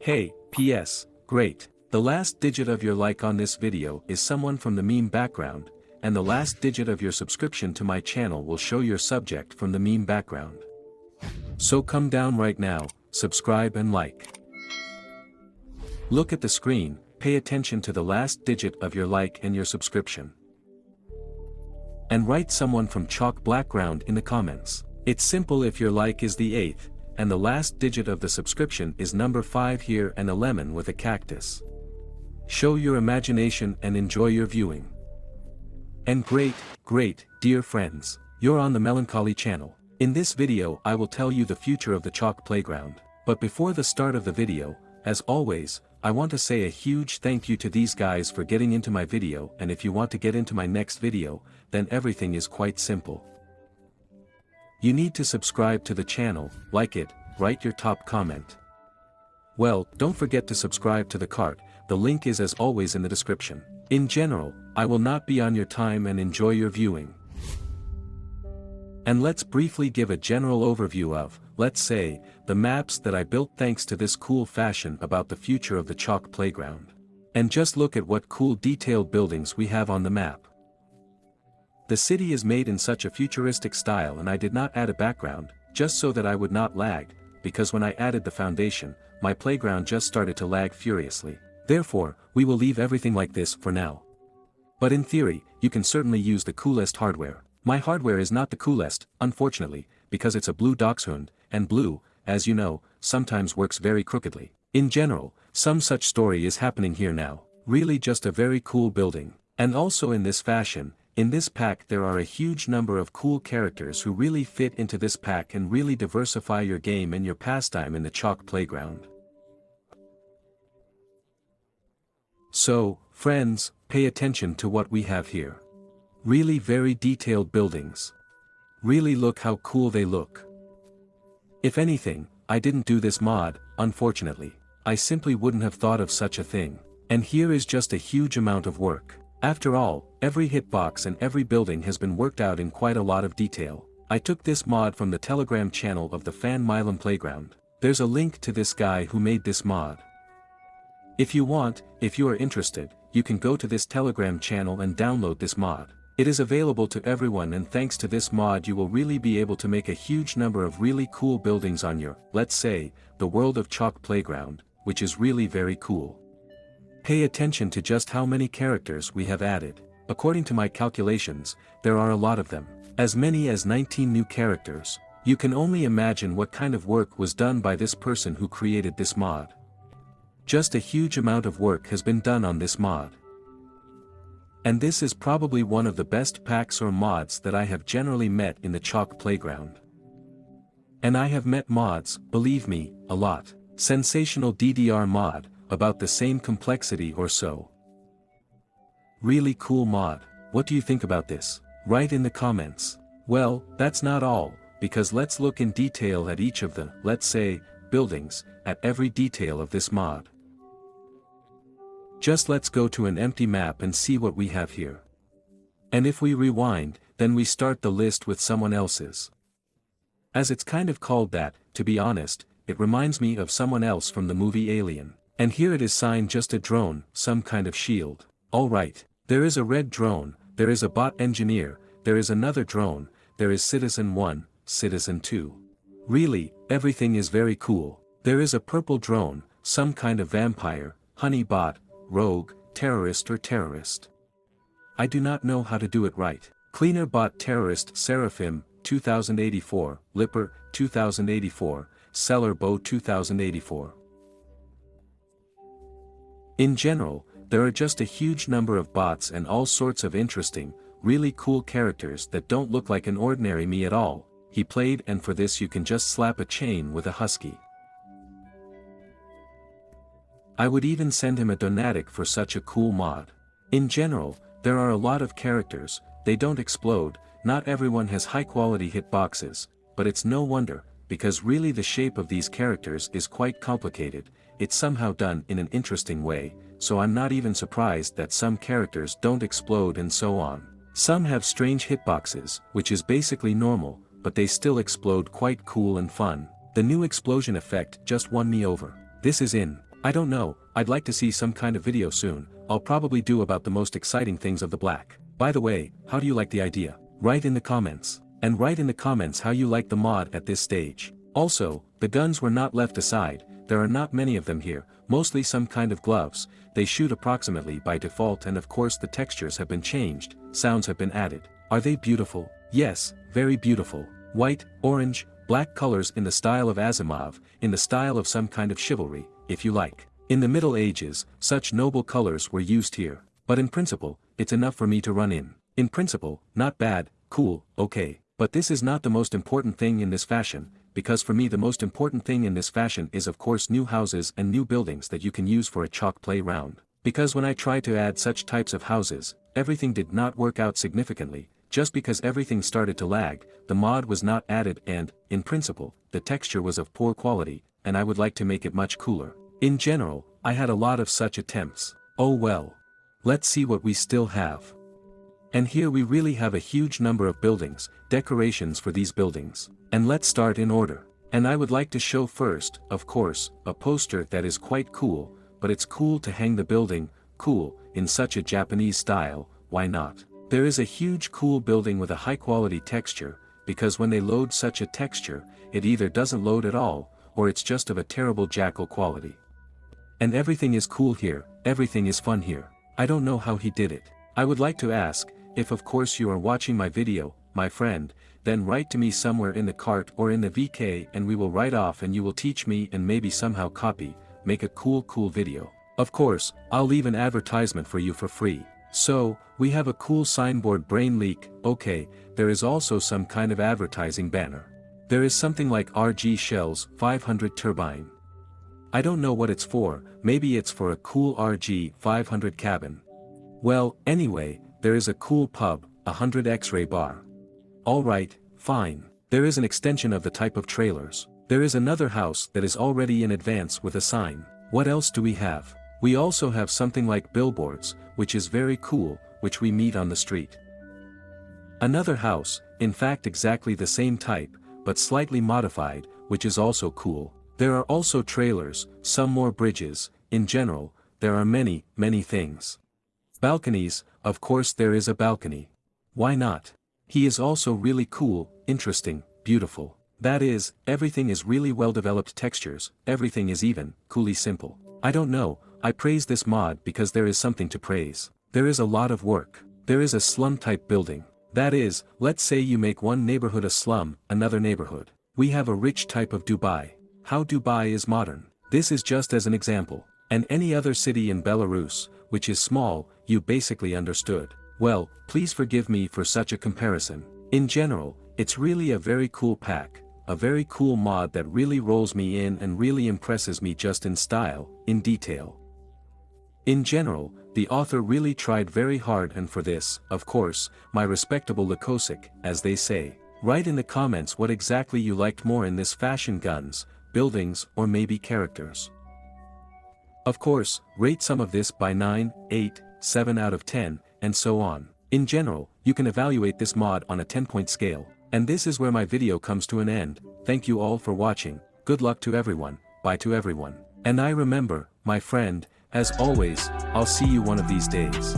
Hey, PS, great. The last digit of your like on this video is someone from the meme background, and the last digit of your subscription to my channel will show your subject from the meme background. So come down right now, subscribe and like. Look at the screen, pay attention to the last digit of your like and your subscription. And write someone from chalk background in the comments. It's simple if your like is the 8th, and the last digit of the subscription is number 5 here and a lemon with a cactus. Show your imagination and enjoy your viewing. And great, dear friends, you're on the Melancholy channel. In this video I will tell you the future of the chalk playground. But before the start of the video, as always, I want to say a huge thank you to these guys for getting into my video, and if you want to get into my next video, then everything is quite simple. You need to subscribe to the channel, like it, write your top comment. Well, don't forget to subscribe to the cart, the link is as always in the description. In general, I will not be on your time and enjoy your viewing. And let's briefly give a general overview of, let's say, the maps that I built thanks to this cool fashion about the future of the chalk playground. And just look at what cool detailed buildings we have on the map. The city is made in such a futuristic style, and I did not add a background, just so that I would not lag, because when I added the foundation, my playground just started to lag furiously. Therefore, we will leave everything like this for now. But in theory, you can certainly use the coolest hardware. My hardware is not the coolest, unfortunately, because it's a blue dachshund, and blue, as you know, sometimes works very crookedly. In general, some such story is happening here now. Really just a very cool building. And also in this fashion, in this pack there are a huge number of cool characters who really fit into this pack and really diversify your game and your pastime in the chalk playground. So, friends, pay attention to what we have here. Really very detailed buildings. Really look how cool they look. If anything, I didn't do this mod, unfortunately. I simply wouldn't have thought of such a thing. And here is just a huge amount of work. After all, every hitbox and every building has been worked out in quite a lot of detail. I took this mod from the Telegram channel of the fan Melon Playground. There's a link to this guy who made this mod. If you want, if you are interested, you can go to this Telegram channel and download this mod. It is available to everyone, and thanks to this mod you will really be able to make a huge number of really cool buildings on your, let's say, the world of chalk playground, which is really very cool. Pay attention to just how many characters we have added. According to my calculations, there are a lot of them. As many as 19 new characters. You can only imagine what kind of work was done by this person who created this mod. Just a huge amount of work has been done on this mod. And this is probably one of the best packs or mods that I have generally met in the chalk playground. And I have met mods, believe me, a lot. Sensational DDR mod, about the same complexity or so. Really cool mod. What do you think about this? Write in the comments. Well, that's not all, because let's look in detail at each of the, let's say, buildings, at every detail of this mod. Just let's go to an empty map and see what we have here. And if we rewind, then we start the list with someone else's. As it's kind of called that, to be honest, it reminds me of someone else from the movie Alien. And here it is signed just a drone, some kind of shield. Alright, there is a red drone, there is a bot engineer, there is another drone, there is Citizen 1, Citizen 2. Really, everything is very cool. There is a purple drone, some kind of vampire, honey bot, rogue, terrorist or terrorist. I do not know how to do it right. Cleaner bot terrorist Seraphim, 2084, Lipper, 2084, Seller Bow 2084. In general, there are just a huge number of bots and all sorts of interesting, really cool characters that don't look like an ordinary me at all. He played, and for this you can just slap a chain with a husky. I would even send him a donatic for such a cool mod. In general, there are a lot of characters, they don't explode, not everyone has high quality hitboxes, but it's no wonder, because really the shape of these characters is quite complicated. It's somehow done in an interesting way, so I'm not even surprised that some characters don't explode and so on. Some have strange hitboxes, which is basically normal, but they still explode quite cool and fun. The new explosion effect just won me over. This is in I don't know, I'd like to see some kind of video soon. I'll probably do about the most exciting things of the black. By the way, how do you like the idea? Write in the comments. And write in the comments how you like the mod at this stage. Also, the guns were not left aside, there are not many of them here, mostly some kind of gloves, they shoot approximately by default and of course the textures have been changed, sounds have been added. Are they beautiful? Yes, very beautiful. White, orange, black colors in the style of Asimov, in the style of some kind of chivalry, if you like. In the Middle Ages, such noble colors were used here. But in principle, it's enough for me to run in. In principle, not bad, cool, okay. But this is not the most important thing in this fashion, because for me the most important thing in this fashion is of course new houses and new buildings that you can use for a chalk play round. Because when I tried to add such types of houses, everything did not work out significantly, just because everything started to lag, the mod was not added and, in principle, the texture was of poor quality, and I would like to make it much cooler. In general, I had a lot of such attempts. Oh well. Let's see what we still have. And here we really have a huge number of buildings, decorations for these buildings. And let's start in order. And I would like to show first, of course, a poster that is quite cool, but it's cool to hang the building, cool, in such a Japanese style, why not? There is a huge cool building with a high quality texture, because when they load such a texture, it either doesn't load at all, or it's just of a terrible jackal quality. And everything is cool here, everything is fun here. I don't know how he did it. I would like to ask, if of course you are watching my video, my friend, then write to me somewhere in the cart or in the VK and we will write off and you will teach me and maybe somehow copy, make a cool video. Of course, I'll leave an advertisement for you for free. So, we have a cool signboard brain leak, okay, there is also some kind of advertising banner. There is something like RG Shells 500 turbine. I don't know what it's for, maybe it's for a cool RG 500 cabin. Well, anyway, there is a cool pub, 100 X-ray bar. Alright, fine. There is an extension of the type of trailers. There is another house that is already in advance with a sign. What else do we have? We also have something like billboards, which is very cool, which we meet on the street. Another house, in fact exactly the same type, but slightly modified, which is also cool. There are also trailers, some more bridges, in general, there are many things. Balconies, of course there is a balcony. Why not? He is also really cool, interesting, beautiful. That is, everything is really well developed textures, everything is even, coolly simple. I don't know, I praise this mod because there is something to praise. There is a lot of work. There is a slum type building. That is, let's say you make one neighborhood a slum, another neighborhood. We have a rich type of Dubai. How Dubai is modern. This is just as an example. And any other city in Belarus, which is small, you basically understood. Well, please forgive me for such a comparison. In general, it's really a very cool pack, a very cool mod that really rolls me in and really impresses me just in style, in detail. In general, the author really tried very hard and for this, of course, my respectable Lukosic, as they say. Write in the comments what exactly you liked more in this fashion guns, buildings or maybe characters. Of course, rate some of this by 9, 8, 7 out of 10, and so on. In general, you can evaluate this mod on a 10-point scale. And this is where my video comes to an end. Thank you all for watching, good luck to everyone, bye to everyone. And I remember, my friend, as always, I'll see you one of these days.